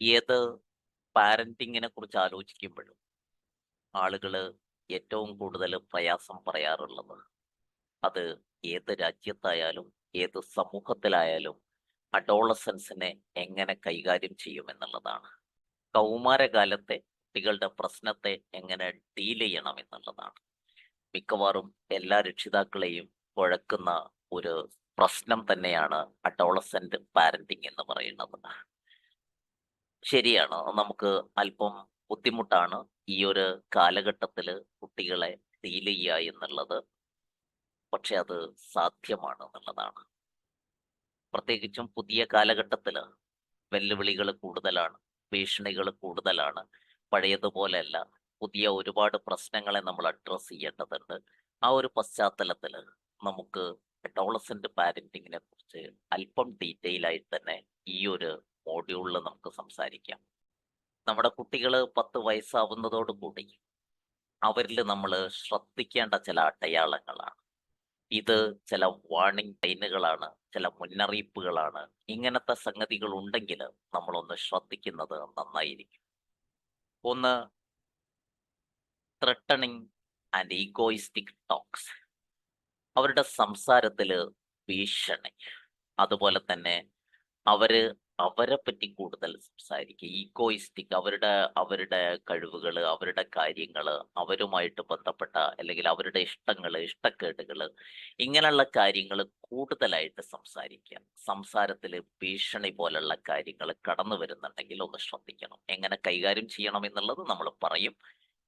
ഏത് പാരന്റിങ്ങിനെ കുറിച്ച് ആലോചിക്കുമ്പോഴും ആളുകൾ ഏറ്റവും കൂടുതൽ പ്രയാസം പറയാറുള്ളത് അത് ഏത് രാജ്യത്തായാലും ഏത് സമൂഹത്തിലായാലും അഡോളസൻസിനെ എങ്ങനെ കൈകാര്യം ചെയ്യുമെന്നുള്ളതാണ്. കൗമാരകാലത്തെ കുട്ടികളുടെ പ്രശ്നത്തെ എങ്ങനെ ഡീൽ ചെയ്യണം എന്നുള്ളതാണ്. മിക്കവാറും എല്ലാ രക്ഷിതാക്കളെയും കുഴക്കുന്ന ഒരു പ്രശ്നം തന്നെയാണ് അഡോളസെന്റ് പാരന്റിങ് എന്ന് പറയുന്നത്. ശരിയാണ്. നമുക്ക് അല്പം ബുദ്ധിമുട്ടാണ് ഈ ഒരു കാലഘട്ടത്തിൽ കുട്ടികളെ ഡീൽ ചെയ്യുക എന്നുള്ളത്. പക്ഷെ അത് സാധ്യമാണ് എന്നുള്ളതാണ്. പ്രത്യേകിച്ചും പുതിയ കാലഘട്ടത്തിൽ വെല്ലുവിളികൾ കൂടുതലാണ്, ഭീഷണികൾ കൂടുതലാണ്. പഴയതുപോലെയല്ല. പുതിയ ഒരുപാട് പ്രശ്നങ്ങളെ നമ്മൾ അഡ്രസ്സ് ചെയ്യേണ്ടതുണ്ട്. ആ ഒരു പശ്ചാത്തലത്തിൽ നമുക്ക് അഡോളസെന്റ് പാരന്റിങ്ങിനെ കുറിച്ച് അല്പം ഡീറ്റെയിൽ ആയിട്ട് തന്നെ ഈ ഒരു മോഡ്യൂളിൽ നമുക്ക് സംസാരിക്കാം. നമ്മുടെ കുട്ടികൾ 10 വയസ്സാവുന്നതോട് കൂടി അവരിൽ നമ്മൾ ശ്രദ്ധിക്കേണ്ട ചില അടയാളങ്ങളാണ്. ഇത് ചില വാർണിംഗ് സൈനുകളാണ്, ചില മുന്നറിയിപ്പുകളാണ്. ഇങ്ങനത്തെ സംഗതികൾ ഉണ്ടെങ്കിൽ നമ്മളൊന്ന് ശ്രദ്ധിക്കുന്നത് നന്നായിരിക്കും. ഒന്ന്, ത്രട്ടണിങ് ആൻഡ് ഈഗോയിസ്റ്റിക് ടോക്സ്. അവരുടെ സംസാരത്തിൽ ഭീഷണി, അതുപോലെ തന്നെ അവര് അവരെ പറ്റി കൂടുതൽ സംസാരിക്കുക. ഈഗോയിസ്റ്റിക്, അവരുടെ അവരുടെ കഴിവുകൾ, അവരുടെ കാര്യങ്ങൾ, അവരുമായിട്ട് ബന്ധപ്പെട്ട അല്ലെങ്കിൽ അവരുടെ ഇഷ്ടങ്ങൾ, ഇഷ്ടക്കേടുകൾ, ഇങ്ങനെയുള്ള കാര്യങ്ങൾ കൂടുതലായിട്ട് സംസാരിക്കുക. സംസാരത്തിൽ ഭീഷണി പോലുള്ള കാര്യങ്ങൾ കടന്നു വരുന്നുണ്ടെങ്കിൽ ഒന്ന് ശ്രദ്ധിക്കണം. എങ്ങനെ കൈകാര്യം ചെയ്യണം എന്നുള്ളത് നമ്മൾ പറയും.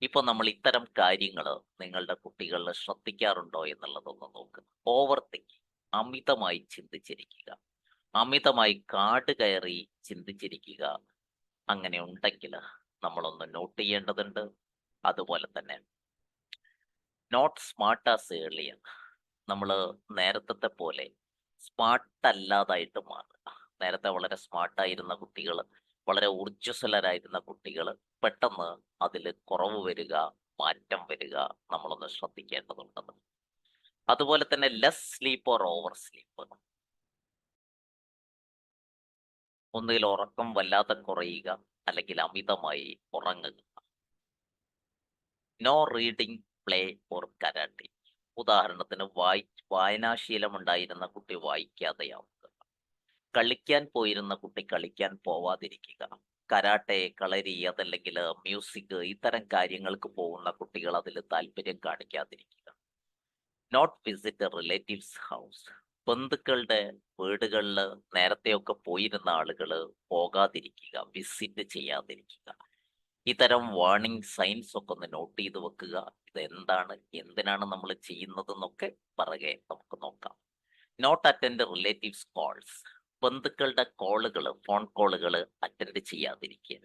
ഇപ്പൊ നമ്മൾ ഇത്തരം കാര്യങ്ങൾ നിങ്ങളുടെ കുട്ടികളിൽ ശ്രദ്ധിക്കാറുണ്ടോ എന്നുള്ളതൊന്ന് നോക്കുക. ഓവർ തിങ്കിങ്, അമിതമായി ചിന്തിച്ചിരിക്കുക, അമിതമായി കാട് കയറി ചിന്തിച്ചിരിക്കുക, അങ്ങനെ ഉണ്ടെങ്കിൽ നമ്മളൊന്ന് നോട്ട് ചെയ്യേണ്ടതുണ്ട്. അതുപോലെ തന്നെ നോട്ട് സ്മാർട്ട് ആസ് ഏർലിയർ. നമ്മൾ നേരത്തെ പോലെ സ്മാർട്ട് അല്ലാതായിട്ട് മാറുക. നേരത്തെ വളരെ സ്മാർട്ടായിരുന്ന കുട്ടികൾ, വളരെ ഊർജ്ജസ്വലരായിരുന്ന കുട്ടികൾ, പെട്ടെന്ന് അതിൽ കുറവ് വരിക, മാറ്റം വരിക, നമ്മളൊന്ന് ശ്രദ്ധിക്കേണ്ടതുണ്ടെന്ന്. അതുപോലെ തന്നെ less sleep or over sleep. ഒന്നുകിൽ ഉറക്കം വല്ലാതെ കുറയുക, അല്ലെങ്കിൽ അമിതമായി ഉറങ്ങുക. No reading, play or karate. ഉദാഹരണത്തിന് വായനാശീലം ഉണ്ടായിരുന്ന കുട്ടി വായിക്കാതെയാവുക, കളിക്കാൻ പോയിരുന്ന കുട്ടി കളിക്കാൻ പോവാതിരിക്കുക, കരാട്ടെ, കളരി, അതല്ലെങ്കിൽ മ്യൂസിക്, ഇത്തരം കാര്യങ്ങൾക്ക് പോകുന്ന കുട്ടികൾ അതിൽ താല്പര്യം കാണിക്കാതിരിക്കുക. Not visit relatives house. ബന്ധുക്കളുടെ വീടുകളിൽ നേരത്തെയൊക്കെ പോയിരുന്ന ആളുകൾ പോകാതിരിക്കുക, വിസിറ്റ് ചെയ്യാതിരിക്കുക. ഇത്തരം വാർണിംഗ് സൈൻസ് ഒക്കെ ഒന്ന് നോട്ട് ചെയ്ത് വെക്കുക. ഇത് എന്താണ്, എന്തിനാണ് നമ്മൾ ചെയ്യുന്നതെന്നൊക്കെ പിറകെ നമുക്ക് നോക്കാം. Not attend relatives calls. ബന്ധുക്കളുടെ കോളുകൾ, ഫോൺ കോളുകൾ അറ്റൻഡ് ചെയ്യാതിരിക്കുക.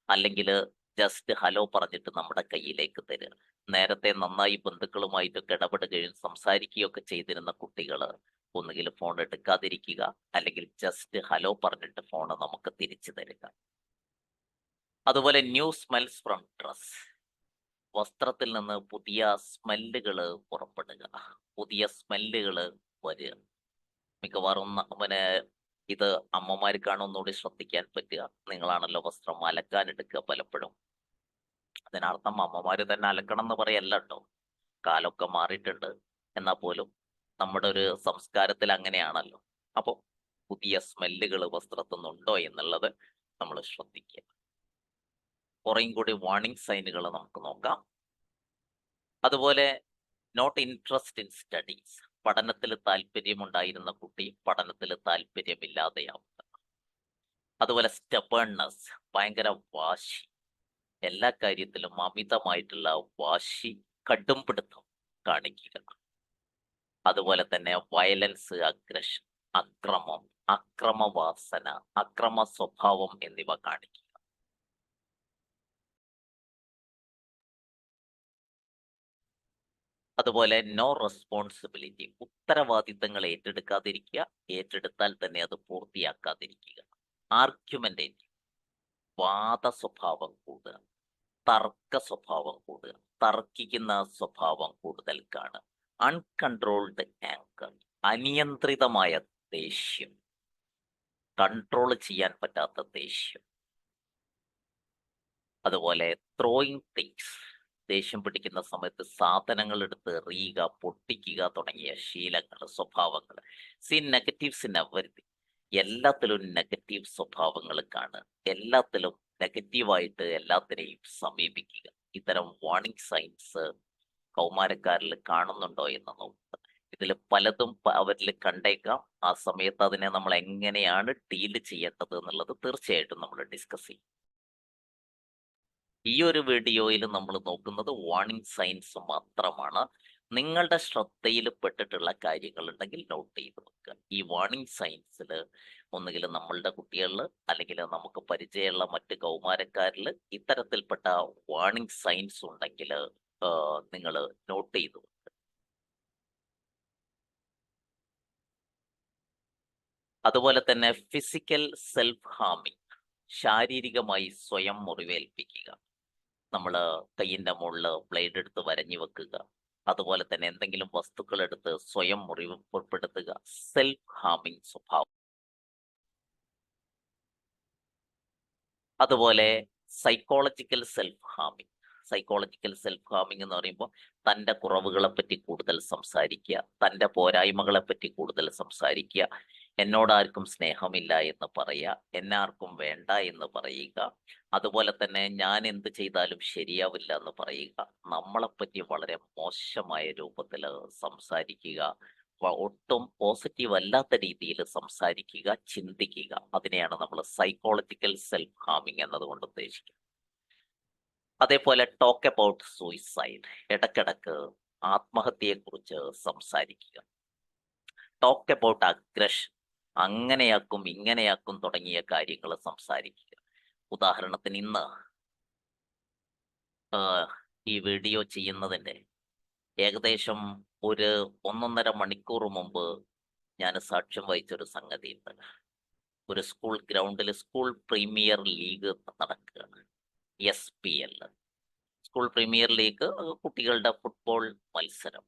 അല്ലെങ്കിൽ ജസ്റ്റ് ഹലോ പറഞ്ഞിട്ട് നമ്മുടെ കയ്യിലേക്ക് തരിക. നേരത്തെ നന്നായി ബന്ധുക്കളുമായിട്ടൊക്കെ ഇടപെടുകയും സംസാരിക്കുകയൊക്കെ ചെയ്തിരുന്ന കുട്ടികൾ ഒന്നുകിൽ ഫോൺ എടുക്കാതിരിക്കുക, അല്ലെങ്കിൽ ജസ്റ്റ് ഹലോ പറഞ്ഞിട്ട് ഫോൺ നമുക്ക് തിരിച്ചു തരിക. അതുപോലെ ന്യൂ സ്മെൽസ് ഫ്രം ഡ്രസ്. വസ്ത്രത്തിൽ നിന്ന് പുതിയ സ്മെല്ലുകൾ പുറപ്പെടുക, പുതിയ സ്മെല്ലുകൾ വരിക. മിക്കവാറും ഇത് അമ്മമാർക്കാണ് ഒന്നുകൂടി ശ്രദ്ധിക്കാൻ പറ്റുക. നിങ്ങളാണല്ലോ വസ്ത്രം അലക്കാൻ എടുക്കുക പലപ്പോഴും. അതിനർത്ഥം അമ്മമാര് തന്നെ അലക്കണം എന്ന് പറയല്ല കേട്ടോ. കാലമൊക്കെ മാറിയിട്ടുണ്ട്, എന്നാൽ പോലും നമ്മുടെ ഒരു സംസ്കാരത്തിൽ അങ്ങനെയാണല്ലോ. അപ്പോൾ പുതിയ സ്മെല്ലുകൾ വസ്ത്രത്തിൽ നിന്നുണ്ടോ എന്നുള്ളത് നമ്മൾ ശ്രദ്ധിക്കുക. കുറേയും കൂടി വാർണിംഗ് സൈനുകൾ നമുക്ക് നോക്കാം. അതുപോലെ നോട്ട് ഇൻട്രസ്റ്റ് ഇൻ സ്റ്റഡീസ്. പഠനത്തിൽ താല്പര്യമുണ്ടായിരുന്ന കുട്ടി പഠനത്തിൽ താല്പര്യമില്ലാതെയാവുക. അതുപോലെ സ്റ്റബേൺനെസ്, ഭയങ്കര വാശി, എല്ലാ കാര്യത്തിലും അമിതമായിട്ടുള്ള വാശി, കടുംപിടുത്തം കാണിക്കുക. അതുപോലെ തന്നെ വയലൻസ്, അഗ്രഷൻ, അക്രമം, അക്രമവാസന, അക്രമ സ്വഭാവം എന്നിവ കാണിക്കുക. അതുപോലെ നോ റെസ്പോൺസിബിലിറ്റി. ഉത്തരവാദിത്തങ്ങൾ ഏറ്റെടുക്കാതിരിക്കുക, ഏറ്റെടുത്താൽ തന്നെ അത് പൂർത്തിയാക്കാതിരിക്കുക. ആർഗ്യുമെന്റേറ്റീവ്, വാദ സ്വഭാവം കൂടുക, തർക്ക സ്വഭാവം കൂടുക, തർക്കിക്കുന്ന സ്വഭാവം കൂടുതൽ കാണുക. അൺകൺട്രോൾഡ് ആങ്കർ, അനിയന്ത്രിതമായ ദേഷ്യം, കൺട്രോൾ ചെയ്യാൻ പറ്റാത്ത ദേഷ്യം. അതുപോലെ ത്രോയിങ് തിങ്സ്, ദേഷ്യം പിടിക്കുന്ന സമയത്ത് സാധനങ്ങൾ എടുത്ത് എറിയുക, പൊട്ടിക്കുക തുടങ്ങിയ ശീലങ്ങൾ, സ്വഭാവങ്ങൾ. C negatives in everything. എല്ലാത്തിലും നെഗറ്റീവ് സ്വഭാവങ്ങൾ കാണുക, എല്ലാത്തിലും നെഗറ്റീവായിട്ട് എല്ലാത്തിനെയും സമീപിക്കുക. ഇത്തരം വാർണിംഗ് സൈൻസ് കൗമാരക്കാരിൽ കാണുന്നുണ്ടോ എന്ന് നോക്കുക. ഇതിൽ പലതും അവരിൽ കണ്ടേക്കാം. ആ സമയത്ത് അതിനെ നമ്മൾ എങ്ങനെയാണ് ഡീൽ ചെയ്യേണ്ടത് എന്നുള്ളത് തീർച്ചയായിട്ടും നമ്മൾ ഡിസ്കസ് ചെയ്യും. ഈ ഒരു വീഡിയോയിൽ നമ്മൾ നോക്കുന്നത് വാർണിംഗ് സൈൻസ് മാത്രമാണ്. നിങ്ങളുടെ ശ്രദ്ധയിൽ പെട്ടിട്ടുള്ള കാര്യങ്ങൾ ഉണ്ടെങ്കിൽ നോട്ട് ചെയ്ത് വെക്കുക. ഈ വാർണിംഗ് സൈൻസിൽ ഒന്നുകിൽ നമ്മളുടെ കുട്ടികളിൽ അല്ലെങ്കിൽ നമുക്ക് പരിചയമുള്ള മറ്റ് കൗമാരക്കാരിൽ ഇത്തരത്തിൽപ്പെട്ട വാർണിംഗ് സൈൻസ് ഉണ്ടെങ്കിൽ നിങ്ങൾ നോട്ട് ചെയ്തു. അതുപോലെ തന്നെ ഫിസിക്കൽ സെൽഫ് ഹാമിങ്, ശാരീരികമായി സ്വയം മുറിവേൽപ്പിക്കുക. നമ്മൾ കയ്യിൻ്റെ മുകളിൽ ബ്ലേഡ് എടുത്ത് വരഞ്ഞു വെക്കുക, അതുപോലെ തന്നെ എന്തെങ്കിലും വസ്തുക്കൾ എടുത്ത് സ്വയം മുറിവുപ്പെടുത്തുക, സെൽഫ് ഹാമിങ് സ്വഭാവം. അതുപോലെ സൈക്കോളജിക്കൽ സെൽഫ് ഹാമിങ്. സൈക്കോളജിക്കൽ സെൽഫ് ഹാമിങ് എന്ന് പറയുമ്പോൾ തൻ്റെ കുറവുകളെ പറ്റി കൂടുതൽ സംസാരിക്കുക, തൻ്റെ പോരായ്മകളെ പറ്റി കൂടുതൽ സംസാരിക്കുക, എന്നോടാർക്കും സ്നേഹമില്ല എന്ന് പറയുക, എന്നെ ആർക്കും വേണ്ട എന്ന് പറയുക, അതുപോലെ തന്നെ ഞാൻ എന്ത് ചെയ്താലും ശരിയാവില്ല എന്ന് പറയുക, നമ്മളെപ്പറ്റി വളരെ മോശമായ രൂപത്തിൽ സംസാരിക്കുക, ഒട്ടും പോസിറ്റീവ് അല്ലാത്ത രീതിയിൽ സംസാരിക്കുക, ചിന്തിക്കുക. അതിനെയാണ് നമ്മൾ സൈക്കോളജിക്കൽ സെൽഫ് ഹാമിങ് എന്നതുകൊണ്ട് ഉദ്ദേശിക്കുന്നത്. അതേപോലെ ടോക്ക് അബൌട്ട് സൂയിസൈഡ്, ഇടക്കിടക്ക് ആത്മഹത്യയെക്കുറിച്ച് സംസാരിക്കുക. ടോക്ക് അബൌട്ട് അഗ്രഷൻ, അങ്ങനെയാക്കും ഇങ്ങനെയാക്കും തുടങ്ങിയ കാര്യങ്ങൾ സംസാരിക്കുക. ഉദാഹരണത്തിന് ഇന്ന് ഈ വീഡിയോ ചെയ്യുന്നതിൻ്റെ ഏകദേശം ഒരു 1.5 മണിക്കൂർ മുമ്പ് ഞാൻ സാക്ഷ്യം വഹിച്ചൊരു സംഗതിയുണ്ട്. ഒരു സ്കൂൾ ഗ്രൗണ്ടിൽ സ്കൂൾ പ്രീമിയർ ലീഗ് നടക്കുകയാണ്, SPL. സ്കൂൾ പ്രീമിയർ ലീഗ് കുട്ടികളുടെ ഫുട്ബോൾ മത്സരം.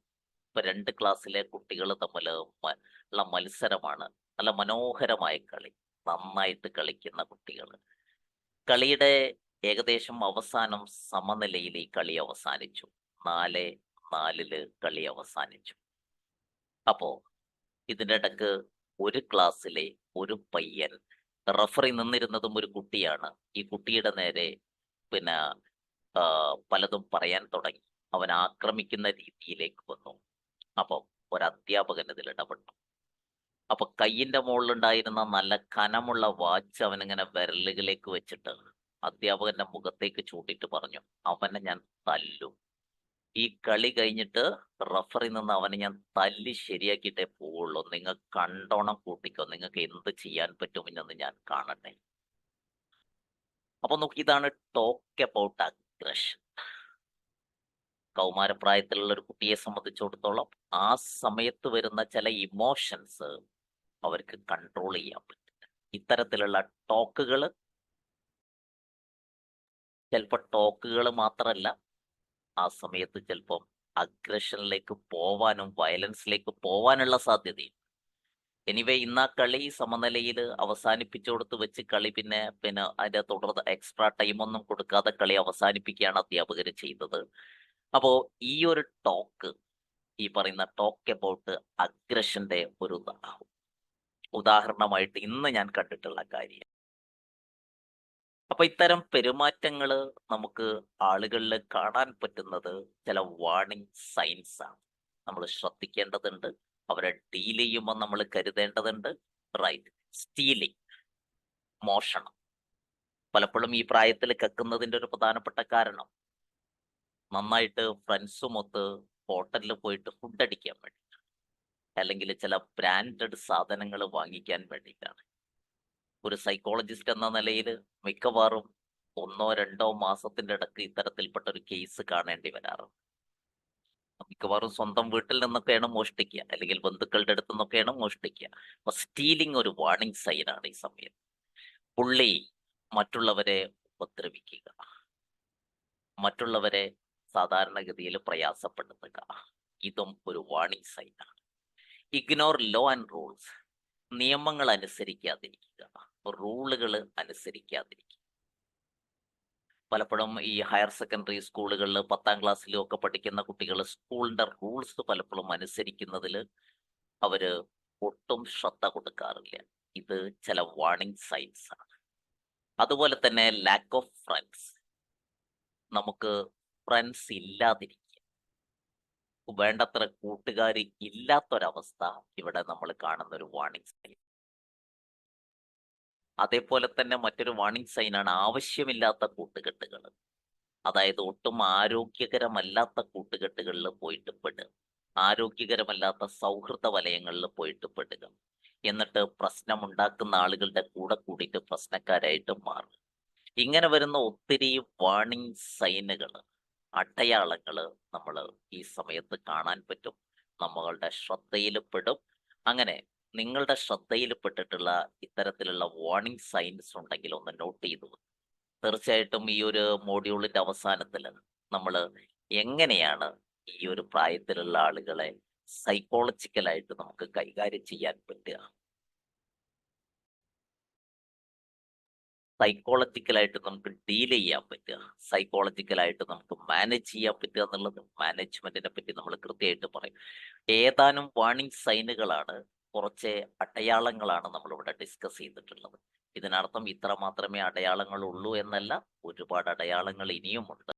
ഇപ്പൊ 2 ക്ലാസ്സിലെ കുട്ടികൾ തമ്മിൽ ഉള്ള മത്സരമാണ്. നല്ല മനോഹരമായ കളി, നന്നായിട്ട് കളിക്കുന്ന കുട്ടികൾ. കളിയുടെ ഏകദേശം അവസാനം സമനിലയിൽ ഈ കളി അവസാനിച്ചു. 4-4 കളി അവസാനിച്ചു. അപ്പോ ഇതിൻ്റെ ഇടക്ക് ഒരു ക്ലാസ്സിലെ ഒരു പയ്യൻ, റഫറി നിന്നിരുന്നതും ഒരു കുട്ടിയാണ്, ഈ കുട്ടിയുടെ നേരെ പിന്നെ പലതും പറയാൻ തുടങ്ങി. അവൻ ആക്രമിക്കുന്ന രീതിയിലേക്ക് വന്നു. അപ്പോൾ ഒരു അധ്യാപകൻ ഇതിൽ ഇടപെട്ടു. അപ്പൊ കയ്യിന്റെ മുകളിലുണ്ടായിരുന്ന നല്ല കനമുള്ള വാച്ച് അവനിങ്ങനെ വിരലുകളിലേക്ക് വെച്ചിട്ട് അധ്യാപകന്റെ മുഖത്തേക്ക് ചൂണ്ടിട്ട് പറഞ്ഞു, അവനെ ഞാൻ തല്ലും. ഈ കളി കഴിഞ്ഞിട്ട് റഫറി നിന്ന് അവനെ ഞാൻ തല്ലി ശരിയാക്കിയിട്ടേ പോവുള്ളൂ. നിങ്ങൾ കണ്ടോണം കൂട്ടിക്കോ, നിങ്ങൾക്ക് എന്ത് ചെയ്യാൻ പറ്റുമെന്ന് ഞാൻ കാണട്ടെ. അപ്പൊ നോക്കി, ഇതാണ് ടോക്ക് അബൌട്ട് അഗ്രഷൻ. കൗമാരപ്രായത്തിലുള്ള ഒരു കുട്ടിയെ സംബന്ധിച്ചിടത്തോളം ആ സമയത്ത് വരുന്ന ചില ഇമോഷൻസ് അവർക്ക് കൺട്രോൾ ചെയ്യാൻ പറ്റില്ല. ഇത്തരത്തിലുള്ള ടോക്കുകൾ, ചിലപ്പോൾ ടോക്കുകൾ മാത്രമല്ല, ആ സമയത്ത് ചിലപ്പോൾ അഗ്രഷനിലേക്ക് പോവാനും വയലൻസിലേക്ക് പോവാനുള്ള സാധ്യതയുണ്ട്. എനിവേ, ഇന്ന് ആ കളി സമനിലയിൽ അവസാനിപ്പിച്ചു കൊടുത്ത് വെച്ച് കളി പിന്നെ അതിന്റെ തുടർന്ന് എക്സ്ട്രാ ടൈമൊന്നും കൊടുക്കാതെ കളി അവസാനിപ്പിക്കുകയാണ് അധ്യാപകർ ചെയ്തത്. അപ്പോ ഈ ഒരു ടോക്ക്, ഈ പറയുന്ന ടോക്ക് അബൌട്ട് അഗ്രഷന്റെ ഒരു ഉദാഹരണമായിട്ട് ഇന്ന് ഞാൻ കണ്ടിട്ടുള്ള കാര്യം. അപ്പൊ ഇത്തരം പെരുമാറ്റങ്ങൾ നമുക്ക് ആളുകളിൽ കാണാൻ പറ്റുന്നത് ചില വാർണിംഗ് സൈൻസ് ആണ്. നമ്മൾ ശ്രദ്ധിക്കേണ്ടതുണ്ട്, അവരെ ഡീൽ ചെയ്യുമ്പോൾ നമ്മൾ കരുതേണ്ടതുണ്ട്. റൈറ്റ്, സ്റ്റീലിംഗ്, മോഷണം. പലപ്പോഴും ഈ പ്രായത്തിൽ കക്കുന്നതിൻ്റെ ഒരു പ്രധാനപ്പെട്ട കാരണം നന്നായിട്ട് ഫ്രണ്ട്സുമൊത്ത് ഹോട്ടലിൽ പോയിട്ട് ഫുഡ് അടിക്കാൻ വേണ്ടി, അല്ലെങ്കിൽ ചില ബ്രാൻഡഡ് സാധനങ്ങൾ വാങ്ങിക്കാൻ വേണ്ടിയിട്ടാണ്. ഒരു സൈക്കോളജിസ്റ്റ് എന്ന നിലയിൽ മിക്കവാറും 1-2 മാസത്തിന്റെ ഇടയ്ക്ക് ഇത്തരത്തിൽപ്പെട്ട ഒരു കേസ് കാണേണ്ടി വരാറുണ്ട്. മിക്കവാറും സ്വന്തം വീട്ടിൽ നിന്നൊക്കെയാണ് മോഷ്ടിക്കുക, അല്ലെങ്കിൽ ബന്ധുക്കളുടെ അടുത്ത് നിന്നൊക്കെയാണ് മോഷ്ടിക്കുക. അപ്പൊ സ്റ്റീലിംഗ് ഒരു വാർണിംഗ് സൈനാണ് ഈ സമയത്ത്. പുള്ളി മറ്റുള്ളവരെ ഉപദ്രവിക്കുക, മറ്റുള്ളവരെ സാധാരണഗതിയിൽ പ്രയാസപ്പെടുത്തുക, ഇതും ഒരു വാർണിംഗ് സൈനാണ്. ഇഗ്നോർ ലോ ആൻഡ് റൂൾസ്, നിയമങ്ങൾ അനുസരിക്കാതിരിക്കുക, റൂളുകൾ അനുസരിക്കാതിരിക്കുക. പലപ്പോഴും ഈ ഹയർ സെക്കൻഡറി സ്കൂളുകളിൽ 10ാം ക്ലാസ്സിലും ഒക്കെ പഠിക്കുന്ന കുട്ടികൾ സ്കൂളിന്റെ റൂൾസ് പലപ്പോഴും അനുസരിക്കുന്നതിൽ അവര് ഒട്ടും ശ്രദ്ധ കൊടുക്കാറില്ല. ഇത് ചില വാർണിംഗ് സൈൻസ് ആണ്. അതുപോലെ തന്നെ ലാക്ക് ഓഫ് ഫ്രണ്ട്സ്. നമുക്ക് ഫ്രണ്ട്സ് ഇല്ലാതിരിക്കുക, വേണ്ടത്ര കൂട്ടുകാർ ഇല്ലാത്തൊരവസ്ഥ ഇവിടെ നമ്മൾ കാണുന്ന ഒരു വാർണിംഗ് സൈൻ. അതേപോലെ തന്നെ മറ്റൊരു വാർണിംഗ് സൈനാണ് ആവശ്യമില്ലാത്ത കൂട്ടുകെട്ടുകൾ. അതായത് ഒട്ടും ആരോഗ്യകരമല്ലാത്ത കൂട്ടുകെട്ടുകളിൽ പോയിട്ട് പെടുക, ആരോഗ്യകരമല്ലാത്ത സൗഹൃദ വലയങ്ങളിൽ പോയിട്ട് പെടുക, എന്നിട്ട് പ്രശ്നമുണ്ടാക്കുന്ന ആളുകളുടെ കൂടെ കൂടിയിട്ട് പ്രശ്നക്കാരായിട്ട് മാറുക. ഇങ്ങനെ വരുന്ന ഒത്തിരി വാർണിംഗ് സൈനുകൾ, അടയാളങ്ങൾ നമ്മൾ ഈ സമയത്ത് കാണാൻ പറ്റും, നമ്മളുടെ ശ്രദ്ധയിൽ പെടും. അങ്ങനെ നിങ്ങളുടെ ശ്രദ്ധയിൽപ്പെട്ടിട്ടുള്ള ഇത്തരത്തിലുള്ള വാർണിംഗ് സൈൻസ് ഉണ്ടെങ്കിൽ ഒന്ന് നോട്ട് ചെയ്തു വെക്കുക. തീർച്ചയായിട്ടും ഈ ഒരു മോഡ്യൂളിന്റെ അവസാനത്തിൽ നമ്മൾ എങ്ങനെയാണ് ഈ ഒരു പ്രായത്തിലുള്ള ആളുകളെ സൈക്കോളജിക്കലായിട്ട് നമുക്ക് കൈകാര്യം ചെയ്യാൻ പറ്റുക, സൈക്കോളജിക്കലായിട്ട് നമുക്ക് ഡീൽ ചെയ്യാൻ പറ്റുക, സൈക്കോളജിക്കലായിട്ട് നമുക്ക് മാനേജ് ചെയ്യാൻ പറ്റുക എന്നുള്ളത് മാനേജ്മെന്റിനെ പറ്റി നമ്മൾ കൃത്യമായിട്ട് പറയും. ഏതാനും വാർണിംഗ് സൈനുകളാണ്, കുറച്ച് അടയാളങ്ങളാണ് നമ്മളിവിടെ ഡിസ്കസ് ചെയ്തിട്ടുള്ളത്. ഇതിനർത്ഥം ഇത്ര മാത്രമേ അടയാളങ്ങൾ ഉള്ളൂ എന്നല്ല, ഒരുപാട് അടയാളങ്ങൾ ഇനിയുമുണ്ട്.